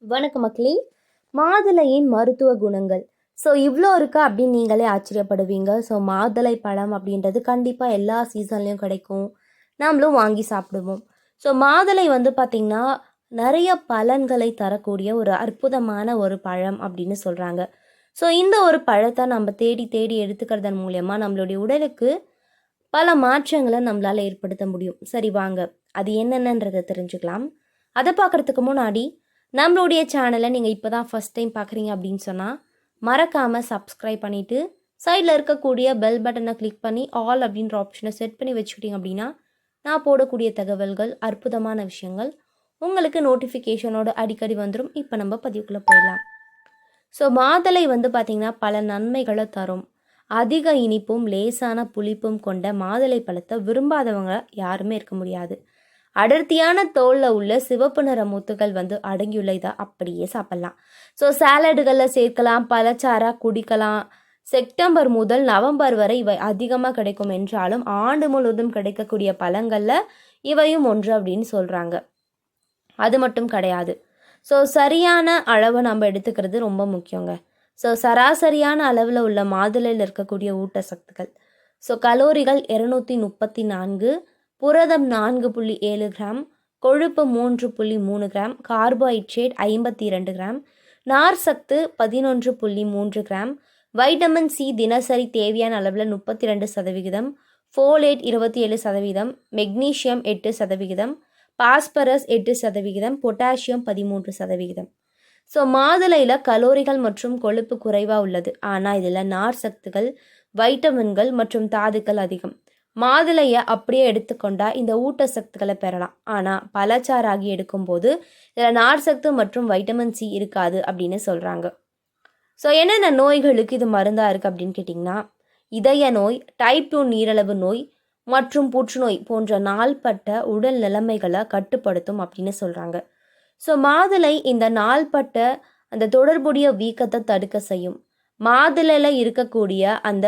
வணக்கம் மக்களே. மாதுளையின் மருத்துவ குணங்கள். இவ்வளோ இருக்கா அப்படின்னு நீங்களே ஆச்சரியப்படுவீங்க. மாதுளை பழம் அப்படின்றது கண்டிப்பாக எல்லா சீசன்லேயும் கிடைக்கும், நாமளும் வாங்கி சாப்பிடுவோம். மாதுளை பார்த்திங்கன்னா நிறைய பலன்களை தரக்கூடிய ஒரு அற்புதமான ஒரு பழம் அப்படின்னு சொல்கிறாங்க. இந்த ஒரு பழத்தை நம்ம தேடி தேடி எடுத்துக்கிறதன் மூலயமா நம்மளுடைய உடலுக்கு பல மாற்றங்களை நம்மளால் ஏற்படுத்த முடியும். சரி, வாங்க அது என்னென்னன்றதை தெரிஞ்சுக்கலாம். அதை பார்க்குறதுக்கு முன்னாடி நம்மளுடைய சேனலை நீங்கள் இப்போ தான் ஃபஸ்ட் டைம் பார்க்குறீங்க அப்படின்னு சொன்னால் மறக்காமல் சப்ஸ்கிரைப் பண்ணிவிட்டு சைடில் இருக்கக்கூடிய பெல் பட்டனை கிளிக் பண்ணி ஆல் அப்படின்ற ஆப்ஷனை செட் பண்ணி வச்சுக்கிட்டீங்க அப்படின்னா நான் போடக்கூடிய தகவல்கள், அற்புதமான விஷயங்கள் உங்களுக்கு நோட்டிஃபிகேஷனோட அடிக்கடி வந்துடும். இப்போ நம்ம பதிவுக்குள்ளே போயிடலாம். மாதுளை பார்த்திங்கன்னா பல நன்மைகளை தரும். அதிக இனிப்பும் லேசான புளிப்பும் கொண்ட மாதுளை பழத்தை விரும்பாதவங்க யாருமே இருக்க முடியாது. அடர்த்தியான தோலில் உள்ள சிவப்பு நிற முத்துகள் அடங்கியுள்ள இதை அப்படியே சாப்பிட்லாம். சாலடுகளில் சேர்க்கலாம், பழச்சாறாக குடிக்கலாம். செப்டம்பர் முதல் நவம்பர் வரை இவை அதிகமாக கிடைக்கும் என்றாலும் ஆண்டு முழுவதும் கிடைக்கக்கூடிய பழங்களில் இவையும் ஒன்று அப்படின்னு சொல்கிறாங்க. அது மட்டும் கிடையாது. சரியான அளவை நம்ம எடுத்துக்கிறது ரொம்ப முக்கியங்க. சராசரியான அளவில் உள்ள மாதுளையில் இருக்கக்கூடிய ஊட்டச்சத்துக்கள் கலோரிகள் 234, புரதம் 4.7 கிராம், கொழுப்பு 3.3 கிராம், கார்போஹைட்ரேட் 52 கிராம், நார் சத்து 11.3 கிராம், வைட்டமின் சி தினசரி தேவையான அளவில் 32%, ஃபோலேட் 27%, மெக்னீஷியம் 8%, பாஸ்பரஸ் 8%, பொட்டாசியம் 13%. மாதுளையில் கலோரிகள் மற்றும் கொழுப்பு குறைவாக உள்ளது, ஆனால் இதில் நார் சத்துக்கள், வைட்டமின்கள் மற்றும் தாதுக்கள் அதிகம். மாதுளையை அப்படியே எடுத்துக்கொண்டால் இந்த ஊட்டச்சத்துக்களை பெறலாம், ஆனால் பழச்சாறாகி எடுக்கும்போது இதில் நார் சத்து மற்றும் வைட்டமின் சி இருக்காது அப்படின்னு சொல்கிறாங்க. என்னென்ன நோய்களுக்கு இது மருந்தாக இருக்குது அப்படின்னு கேட்டிங்கன்னா, இதய நோய், டைப் 2 நீரிழிவு நோய் மற்றும் புற்றுநோய் போன்ற நாள்பட்ட உடல் நிலைமைகளை கட்டுப்படுத்தும் அப்படின்னு சொல்கிறாங்க. மாதுளை இந்த நாள்பட்ட அந்த தொடர்புடைய வீக்கத்தை தடுக்க செய்யும். மாதுளையில் இருக்கக்கூடிய அந்த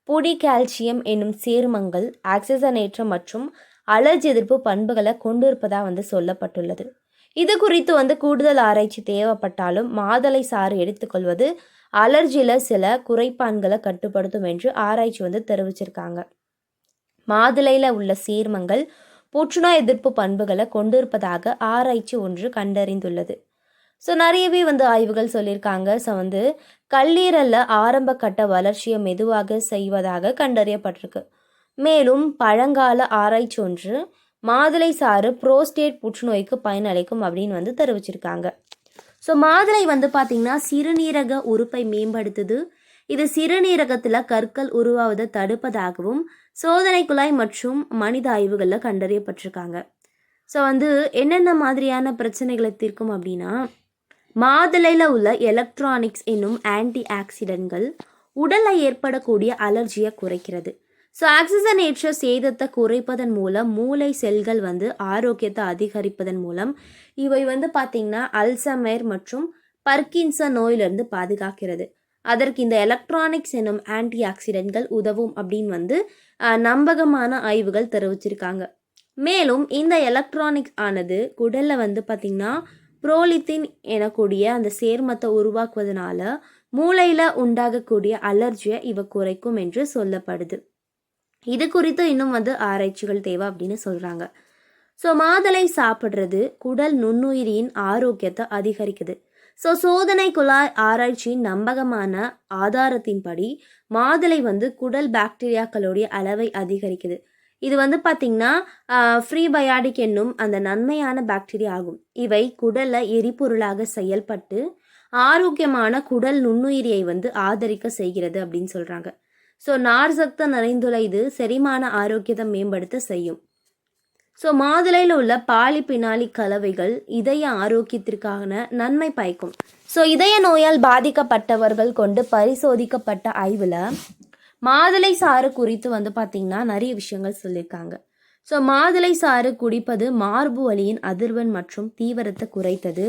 பொடி கால்சியம் என்னும் சேர்மங்கள் ஆக்சிஜனேற்ற மற்றும் அலர்ஜி எதிர்ப்பு பண்புகளை கொண்டிருப்பதாக சொல்லப்பட்டுள்ளது. இது குறித்து கூடுதல் ஆராய்ச்சி தேவைப்பட்டாலும் மாதுளை சாறு எடுத்துக்கொள்வது அலர்ஜியில் சில குறைபாடுகளை கட்டுப்படுத்தும் என்று ஆராய்ச்சி தெரிவிச்சிருக்காங்க. மாதுளையில் உள்ள சேர்மங்கள் புற்றுநோய் எதிர்ப்பு பண்புகளை கொண்டிருப்பதாக ஆராய்ச்சி ஒன்று கண்டறிந்துள்ளது. நிறையவே ஆய்வுகள் சொல்லியிருக்காங்க. கல்லீரலில் ஆரம்ப கட்ட வளர்ச்சியை மெதுவாக செய்வதாக கண்டறியப்பட்டிருக்கு. மேலும் பழங்கால ஆராய்ச்சி ஒன்று மாதுளை சாறு புரோஸ்டேட் புற்றுநோய்க்கு பயனளிக்கும் அப்படின்னு தெரிவிச்சிருக்காங்க. மாதுளை பார்த்திங்கன்னா சிறுநீரக உறுப்பை மேம்படுத்துது. இது சிறுநீரகத்தில் கற்கள் உருவாவதை தடுப்பதாகவும் சோதனை குழாய் மற்றும் மனித ஆய்வுகளில் கண்டறியப்பட்டிருக்காங்க. என்னென்ன மாதிரியான பிரச்சனைகளை தீர்க்கும் அப்படின்னா, மாதுளையில் உள்ள எலக்ட்ரானிக்ஸ் என்னும் ஆன்டி ஆக்சிடென்ட்கள் உடலில் ஏற்படக்கூடிய அலர்ஜியை குறைக்கிறது. ஆக்சிஜனேற்ற சேதத்தை குறைப்பதன் மூலம் மூளை செல்கள் ஆரோக்கியத்தை அதிகரிப்பதன் மூலம் இவை பார்த்திங்கன்னா அல்சைமர் மற்றும் பர்கின்சன் நோயிலிருந்து பாதுகாக்கிறது. அதற்கு இந்த எலக்ட்ரானிக்ஸ் என்னும் ஆன்டி ஆக்சிடென்ட்கள் உதவும் அப்படின்னு நம்பகமான ஆய்வுகள் தெரிவிச்சிருக்காங்க. மேலும் இந்த எலக்ட்ரானிக்ஸ் ஆனது குடலில் பார்த்திங்கன்னா புரோலித்தின் எனக்கூடிய அந்த சேர்மத்தை உருவாக்குவதனால மூளையில் உண்டாகக்கூடிய அலர்ஜியை இவ குறைக்கும் என்று சொல்லப்படுது. இது குறித்து இன்னும் ஆராய்ச்சிகள் தேவை அப்படின்னு சொல்கிறாங்க. மாதுளை சாப்பிட்றது குடல் நுண்ணுயிரியின் ஆரோக்கியத்தை அதிகரிக்குது. சோதனை குழாய் ஆராய்ச்சியின் நம்பகமான ஆதாரத்தின்படி மாதுளை குடல் பாக்டீரியாக்களுடைய அளவை அதிகரிக்குது. இது பார்த்திங்கன்னா ஃப்ரீபயாடிக் என்னும் அந்த நன்மையான பாக்டீரியா ஆகும். இவை குடலில் எரிபொருளாக செயல்பட்டு ஆரோக்கியமான குடல் நுண்ணுயிரியை ஆதரிக்க செய்கிறது அப்படின்னு சொல்கிறாங்க. நார் சத்து நிறைந்துள்ள இது செரிமான ஆரோக்கியத்தை மேம்படுத்த செய்யும். மாதுளையில் உள்ள பாலிபினாலி கலவைகள் இதய ஆரோக்கியத்திற்கான நன்மை பயக்கும். இதய நோயால் பாதிக்கப்பட்டவர்கள் கொண்டு பரிசோதிக்கப்பட்ட ஆய்வில் மாதுளை சாறு குறித்து பார்த்திங்கன்னா நிறைய விஷயங்கள் சொல்லியிருக்காங்க. மாதுளை சாறு குடிப்பது மார்பு வலியின் அதிர்வெண் மற்றும் தீவிரத்தை குறைத்தது.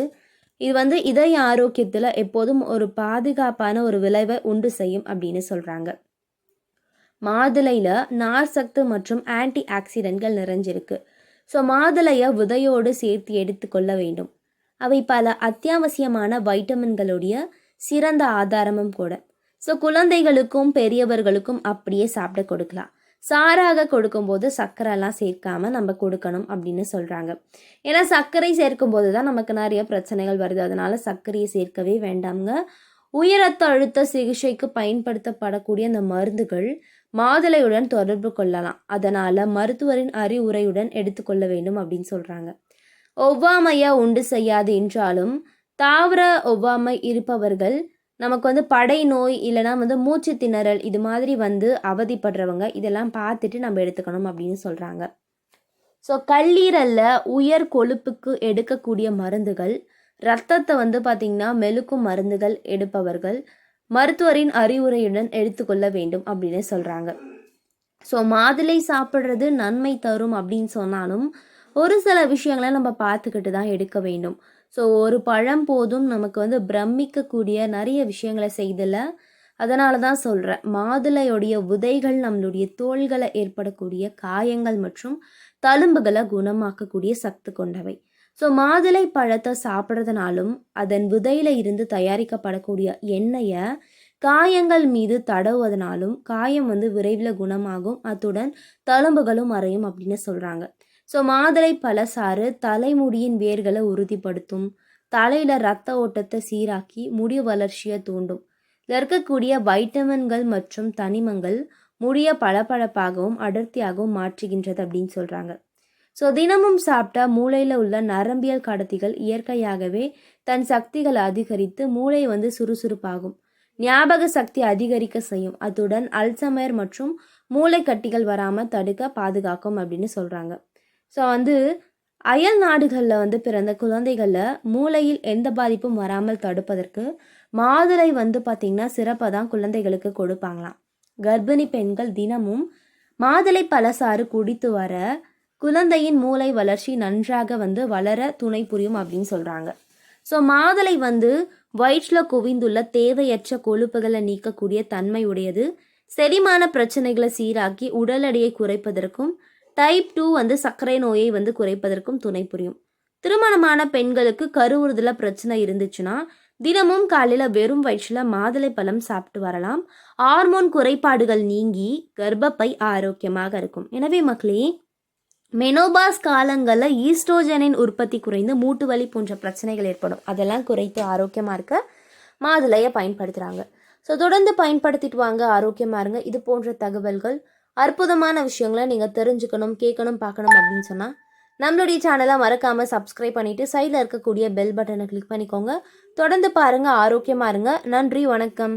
இது இதய ஆரோக்கியத்தில் எப்போதும் ஒரு பாதுகாப்பான ஒரு விளைவை உண்டு செய்யும் அப்படின்னு சொல்கிறாங்க. மாதுளையில் நார் சத்து மற்றும் ஆன்டி ஆக்சிடென்ட்கள் நிறைஞ்சிருக்கு. மாதுளையை விதையோடு சேர்த்து எடுத்துக்கொள்ள வேண்டும். அவை பல அத்தியாவசியமான வைட்டமின்களுடைய சிறந்த ஆதாரமும் கூட. ஸோ குழந்தைகளுக்கும் பெரியவர்களுக்கும் அப்படியே சாப்பிட கொடுக்கலாம். சாராக கொடுக்கும்போது சர்க்கரைலாம் சேர்க்காம நம்ம கொடுக்கணும் அப்படின்னு சொல்கிறாங்க. ஏன்னா சர்க்கரை சேர்க்கும்போது தான் நமக்கு நிறைய பிரச்சனைகள் வருது. அதனால் சர்க்கரையை சேர்க்கவே வேண்டாம்ங்க. உயர் ரத்த அழுத்த சிகிச்சைக்கு பயன்படுத்தப்படக்கூடிய அந்த மருந்துகள் மாதுளையுடன் தொடர்பு கொள்ளலாம். அதனால் மருத்துவரின் அறிவுரையுடன் எடுத்துக்கொள்ள வேண்டும் அப்படின்னு சொல்கிறாங்க. ஒவ்வாமையை உண்டு செய்யாது என்றாலும் தாவர ஒவ்வாமை இருப்பவர்கள் நமக்கு படை நோய் இல்லைனா மூச்சு திணறல் இது மாதிரி அவதிப்படுறவங்க இதெல்லாம் பார்த்துட்டு நம்ம எடுத்துக்கணும் அப்படின்னு சொல்கிறாங்க. ஸோ கல்லீரலில் உயர் கொழுப்புக்கு எடுக்கக்கூடிய மருந்துகள், ரத்தத்தை பார்த்திங்கன்னா மெழுக்கும் மருந்துகள் எடுப்பவர்கள் மருத்துவரின் அறிவுரையுடன் எடுத்துக்கொள்ள வேண்டும் அப்படின்னு சொல்கிறாங்க. ஸோ மாதுளை சாப்பிட்றது நன்மை தரும் அப்படின்னு சொன்னாலும் ஒரு சில விஷயங்களை நம்ம பார்த்துக்கிட்டு தான் எடுக்க வேண்டும். ஸோ ஒரு பழம் போதும் நமக்கு பிரமிக்கக்கூடிய நிறைய விஷயங்களை செய்தல. அதனால தான் சொல்கிறேன், மாதுளையுடைய விதைகள் நம்மளுடைய தோள்களை ஏற்படக்கூடிய காயங்கள் மற்றும் தழும்புகளை குணமாக்கக்கூடிய சக்தி கொண்டவை. ஸோ மாதுளை பழத்தை சாப்பிட்றதுனாலும் அதன் விதையில இருந்து தயாரிக்கப்படக்கூடிய எண்ணெயை காயங்கள் மீது தடவுவதனாலும் காயம் விரைவில் குணமாகும், அத்துடன் தழும்புகளும் மறையும் அப்படின்னு சொல்கிறாங்க. ஸோ மாதுளை பழச்சாறு தலைமுடியின் வேர்களை உறுதிப்படுத்தும், தலையில் ரத்த ஓட்டத்தை சீராக்கி முடி வளர்ச்சியை தூண்டும். இதில் இருக்கக்கூடிய வைட்டமின்கள் மற்றும் தனிமங்கள் முடியை பளபளப்பாகவும் அடர்த்தியாகவும் மாற்றுகின்றது அப்படின்னு சொல்கிறாங்க. ஸோ தினமும் சாப்பிட்டா மூளையில் உள்ள நரம்பியல் கடத்திகள் இயற்கையாகவே தன் சக்திகளை அதிகரித்து மூளை சுறுசுறுப்பாகும், ஞாபக சக்தி அதிகரிக்க செய்யும், அத்துடன் அல்சைமர் மற்றும் மூளை கட்டிகள் வராமல் தடுக்க பாதுகாக்கும் அப்படின்னு சொல்கிறாங்க. ஸோ அயல் நாடுகளில் பிறந்த குழந்தைகளில் மூளையில் எந்த பாதிப்பும் வராமல் தடுப்பதற்கு மாதுளை பார்த்திங்கன்னா சிறப்பாக தான் குழந்தைகளுக்கு கொடுப்பாங்களாம். கர்ப்பிணி பெண்கள் தினமும் மாதுளை பழச்சாறு குடித்து வர குழந்தையின் மூளை வளர்ச்சி நன்றாக வளர துணை புரியும் அப்படின்னு சொல்கிறாங்க. ஸோ மாதுளை வயிற்றில் குவிந்துள்ள தேவையற்ற கொழுப்புகளை நீக்கக்கூடிய தன்மை உடையது. செரிமான பிரச்சனைகளை சீராக்கி உடல் எடையை குறைப்பதற்கும் டைப் 2 சர்க்கரை நோயை குறைப்பதற்கும் துணை புரியும். திருமணமான பெண்களுக்கு கருவுறுதல பிரச்சனை இருந்துச்சுன்னா தினமும் காலையில் வெறும் வயிற்றில் மாதுளை பழம் சாப்பிட்டு வரலாம். ஹார்மோன் குறைபாடுகள் நீங்கி கர்ப்பப்பை ஆரோக்கியமாக இருக்கும். எனவே மக்களே, மெனோபாஸ் காலங்களில் ஈஸ்ட்ரோஜனின் உற்பத்தி குறைந்து மூட்டு வலி போன்ற பிரச்சனைகள் ஏற்படும். அதெல்லாம் குறைத்து ஆரோக்கியமாக இருக்க மாதுளையை பயன்படுத்துகிறாங்க. ஸோ தொடர்ந்து பயன்படுத்திட்டு வாங்க, ஆரோக்கியமாக இருங்க. இது போன்ற தகவல்கள், அற்புதமான விஷயங்களை நீங்கள் தெரிஞ்சுக்கணும், கேட்கணும், பார்க்கணும் அப்படின்னு சொன்னால் நம்மளுடைய சேனலை மறக்காமல் சப்ஸ்கிரைப் பண்ணிவிட்டு சைடில் இருக்கக்கூடிய பெல் பட்டனை கிளிக் பண்ணிக்கோங்க. தொடர்ந்து பாருங்கள், ஆரோக்கியமாக இருங்க. நன்றி, வணக்கம்.